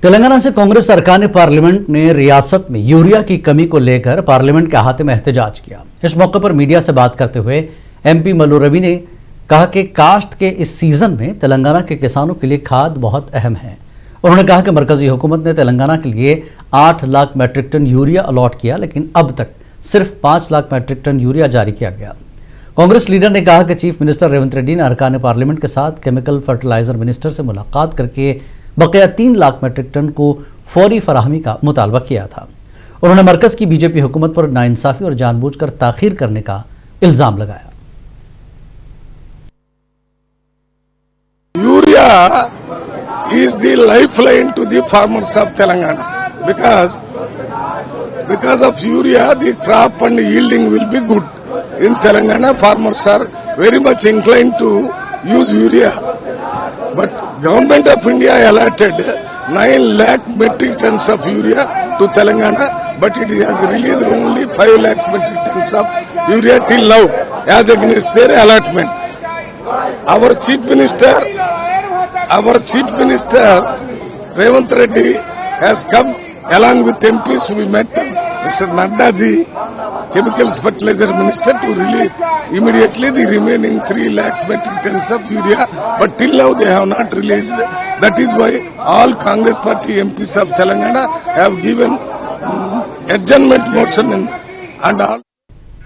तेलंगाना से कांग्रेस सरकार ने पार्लियामेंट ने रियासत में यूरिया की कमी को लेकर पार्लियामेंट के अहाते में एहतजाज किया। इस मौके पर मीडिया से बात करते हुए एमपी मल्लू रवि ने कहा कि काश्त के इस सीजन में तेलंगाना के किसानों के लिए खाद बहुत अहम है। उन्होंने कहा कि मरकजी हुकूमत ने तेलंगाना के लिए 8 lakh metric tonne urea allot किया, लेकिन अब तक सिर्फ 5 लाख मैट्रिक टन यूरिया जारी किया गया। कांग्रेस लीडर ने कहा कि चीफ मिनिस्टर रेवंत रेड्डी ने अरकान पार्लियामेंट के साथ केमिकल फर्टिलाइजर मिनिस्टर से मुलाकात करके बकाया 3 लाख मैट्रिक टन को फौरी फराहमी का मुतालबा किया था। उन्होंने मरकज की बीजेपी हुकूमत पर नाइंसाफी और जानबूझकर ताखीर करने का इल्जाम लगाया। Urea is the lifeline to the farmers of Telangana because of urea the crop and yielding will be good. In Telangana farmers are very much inclined to use urea, but government of India allotted 9 lakh metric tons of urea to Telangana, but it has released only 5 lakh metric tons of urea till now as against their allotment. Our chief minister Revanth Reddy has come along with MPs. We met Mr. Nadda ji, chemicals fertilizer minister, to release immediately the remaining 3 lakhs metric tons of urea, but till now they have not released. That is why all Congress party MPs of Telangana have given adjournment motion and all.